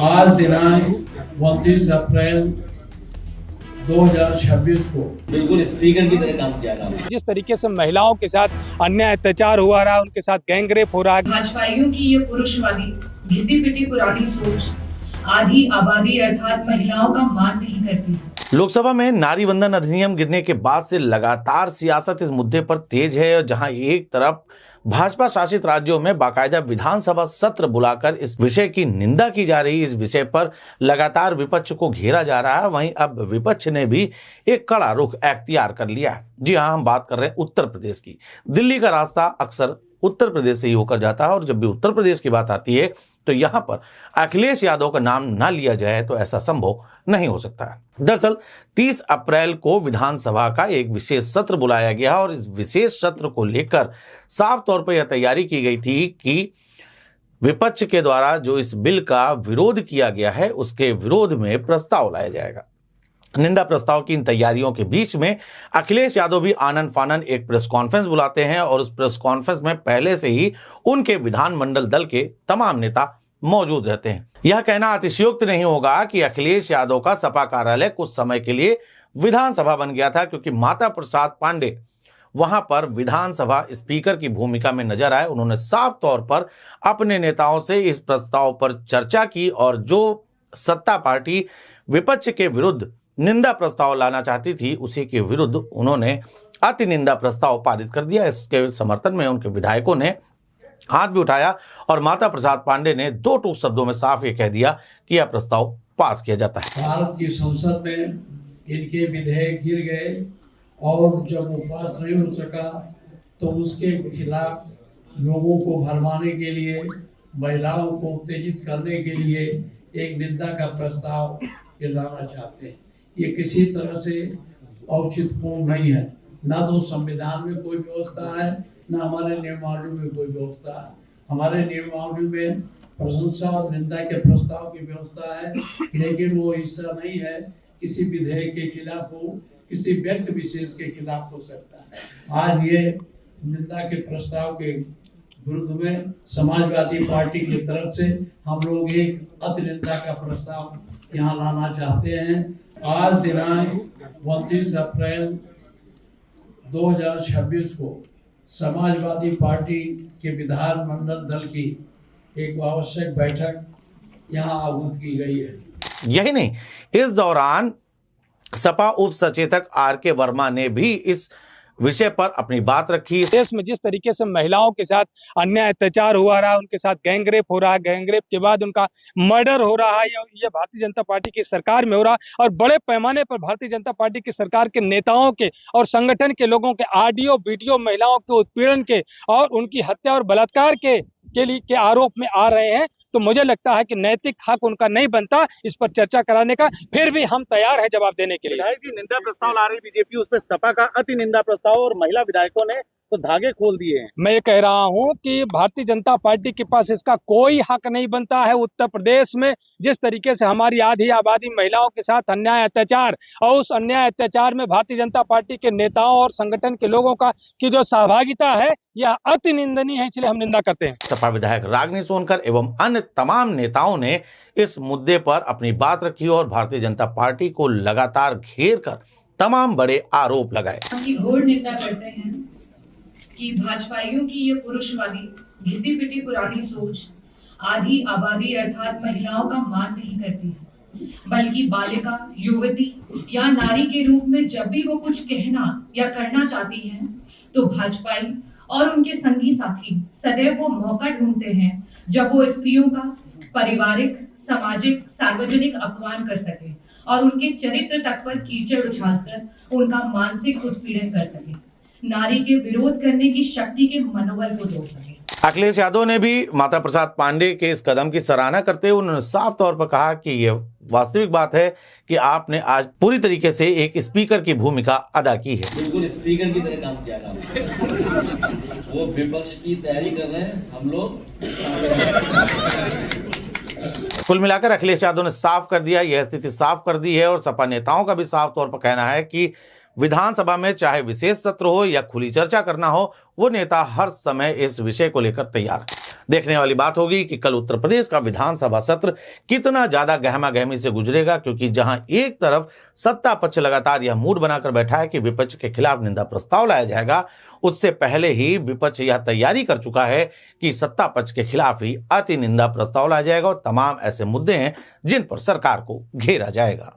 आज दिनांक 29 अप्रैल 2026 को बिल्कुल स्पीकर की तरह काम किया था। जिस तरीके से महिलाओं के साथ अन्याय अत्याचार हुआ रहा, उनके साथ गैंगरेप हो रहा है। भाजपाइयों की ये पुरुषवादी घिसी पिटी पुरानी सोच आधी आबादी अर्थात महिलाओं का मान नहीं करती। लोकसभा में नारी वंदन अधिनियम गिरने के बाद से लगातार सियासत इस मुद्दे पर तेज है और जहां एक तरफ भाजपा शासित राज्यों में बाकायदा विधानसभा सत्र बुलाकर इस विषय की निंदा की जा रही, इस विषय पर लगातार विपक्ष को घेरा जा रहा है, वहीं अब विपक्ष ने भी एक कड़ा रुख अख्तियार कर लिया है। जी हां, हम बात कर रहे हैं उत्तर प्रदेश की। दिल्ली का रास्ता अक्सर उत्तर प्रदेश से ही होकर जाता है और जब भी उत्तर प्रदेश की बात आती है तो यहां पर अखिलेश यादव का नाम ना लिया जाए तो ऐसा संभव नहीं हो सकता है। दरअसल 30 अप्रैल को विधानसभा का एक विशेष सत्र बुलाया गया और इस विशेष सत्र को लेकर साफ तौर पर यह तैयारी की गई थी कि विपक्ष के द्वारा जो इस बिल का विरोध किया गया है उसके विरोध में प्रस्ताव लाया जाएगा। निंदा प्रस्ताव की इन तैयारियों के बीच में अखिलेश यादव भी आनन फानन एक प्रेस कॉन्फ्रेंस बुलाते हैं और उस प्रेस कॉन्फ्रेंस में पहले से ही उनके विधानमंडल दल के तमाम नेता मौजूद रहते हैं। यह कहना अतिशयोक्त नहीं होगा कि अखिलेश यादव का सपा कार्यालय कुछ समय के लिए विधानसभा बन गया था, क्योंकि माता प्रसाद पांडे वहां पर विधानसभा स्पीकर की भूमिका में नजर आए। उन्होंने साफ तौर पर अपने नेताओं से इस प्रस्ताव पर चर्चा की और जो सत्ता पार्टी विपक्ष के विरुद्ध निंदा प्रस्ताव लाना चाहती थी उसी के विरुद्ध उन्होंने अति निंदा प्रस्ताव पारित कर दिया। इसके समर्थन में उनके विधायकों ने हाथ भी उठाया और माता प्रसाद पांडे ने दो टूक शब्दों में साफ ये कह दिया कि यह प्रस्ताव पास किया जाता है। भारत की संसद में इनके विधेयक गिर गए और जब वो पास नहीं हो सका तो उसके खिलाफ लोगों को भरमाने के लिए, महिलाओं को उत्तेजित करने के लिए एक निंदा का प्रस्ताव लाना चाहते हैं। ये किसी तरह से औचित्यपूर्ण नहीं है। ना तो संविधान में कोई व्यवस्था है, ना हमारे नियमावली में कोई व्यवस्था है। हमारे नियमावली में प्रशंसा और निंदा के प्रस्ताव की व्यवस्था है, लेकिन वो हिस्सा नहीं है किसी विधेयक के खिलाफ हो, किसी व्यक्ति विशेष के खिलाफ हो सकता है। आज ये निंदा के प्रस्ताव के विरुद्ध में समाजवादी पार्टी की तरफ से हम लोग एक अति निंदा का प्रस्ताव यहाँ लाना चाहते हैं। आज दिनांक 29 अप्रैल 2026 को समाजवादी पार्टी के विधानमंडल दल की एक आवश्यक बैठक यहाँ आहूत की गई है। यही नहीं, इस दौरान सपा उप सचेतक आर.के. वर्मा ने भी इस विषय पर अपनी बात रखी। देश में जिस तरीके से महिलाओं के साथ अन्याय अत्याचार हुआ रहा, उनके साथ गैंगरेप हो रहा है, गैंगरेप के बाद उनका मर्डर हो रहा है, ये भारतीय जनता पार्टी की सरकार में हो रहा है और बड़े पैमाने पर भारतीय जनता पार्टी की सरकार के नेताओं के और संगठन के लोगों के ऑडियो वीडियो महिलाओं के उत्पीड़न के और उनकी हत्या और बलात्कार के आरोप में आ रहे हैं। तो मुझे लगता है कि नैतिक हक उनका नहीं बनता इस पर चर्चा कराने का। फिर भी हम तैयार हैं जवाब देने के लिए। विधायक जी निंदा प्रस्ताव ला रही बीजेपी, उस पर सपा का अति निंदा प्रस्ताव और महिला विधायकों ने तो धागे खोल दिए हैं। मैं ये कह रहा हूं कि भारतीय जनता पार्टी के पास इसका कोई हक नहीं बनता है। उत्तर प्रदेश में जिस तरीके से हमारी आधी आबादी महिलाओं के साथ अन्याय अत्याचार और उस अन्याय अत्याचार में भारतीय जनता पार्टी के नेताओं और संगठन के लोगों का की जो सहभागिता है यह अति निंदनीय है, इसलिए हम निंदा करते हैं। सपा विधायक रागिनी सोनकर एवं अन्य तमाम नेताओं ने इस मुद्दे पर अपनी बात रखी और भारतीय जनता पार्टी को लगातार घेर कर तमाम बड़े आरोप लगाए। घोर निंदा करते हैं कि भाजपाइयों की ये पुरुषवादी घिसी पिटी पुरानी सोच आधी आबादी अर्थात महिलाओं का मान नहीं करती है, बल्कि बालिका, युवती या नारी के रूप में जब भी वो कुछ कहना या करना चाहती हैं तो भाजपाई और उनके संगी साथी सदैव वो मौका ढूंढते हैं जब वो स्त्रियों का पारिवारिक, सामाजिक, सार्वजनिक अपमान कर सके और उनके चरित्र तक पर कीचड़ उछालकर उनका मानसिक उत्पीड़न कर सके, नारी के विरोध करने की शक्ति के मनोबल को तोड़ सके। अखिलेश यादव ने भी माता प्रसाद पांडे के इस कदम की सराहना करते हुए उन्होंने साफ तौर पर कहा कि यह वास्तविक बात है कि आपने आज पूरी तरीके से एक स्पीकर की भूमिका अदा की है। बिल्कुल स्पीकर की तरह काम किया था। वो विपक्ष की तैयारी कर रहे हैं, हम लोग। कुल मिलाकर अखिलेश यादव ने साफ कर दिया, यह स्थिति साफ कर दी है और सपा नेताओं का भी साफ तौर पर कहना है कि विधानसभा में चाहे विशेष सत्र हो या खुली चर्चा करना हो, वो नेता हर समय इस विषय को लेकर तैयार है। देखने वाली बात होगी कि कल उत्तर प्रदेश का विधानसभा सत्र कितना ज्यादा गहमा गहमी से गुजरेगा, क्योंकि जहां एक तरफ सत्ता पक्ष लगातार यह मूड बनाकर बैठा है कि विपक्ष के खिलाफ निंदा प्रस्ताव लाया जाएगा, उससे पहले ही विपक्ष यह तैयारी कर चुका है कि सत्ता पक्ष के खिलाफ ही अति निंदा प्रस्ताव लाया जाएगा और तमाम ऐसे मुद्दे हैं जिन पर सरकार को घेरा जाएगा।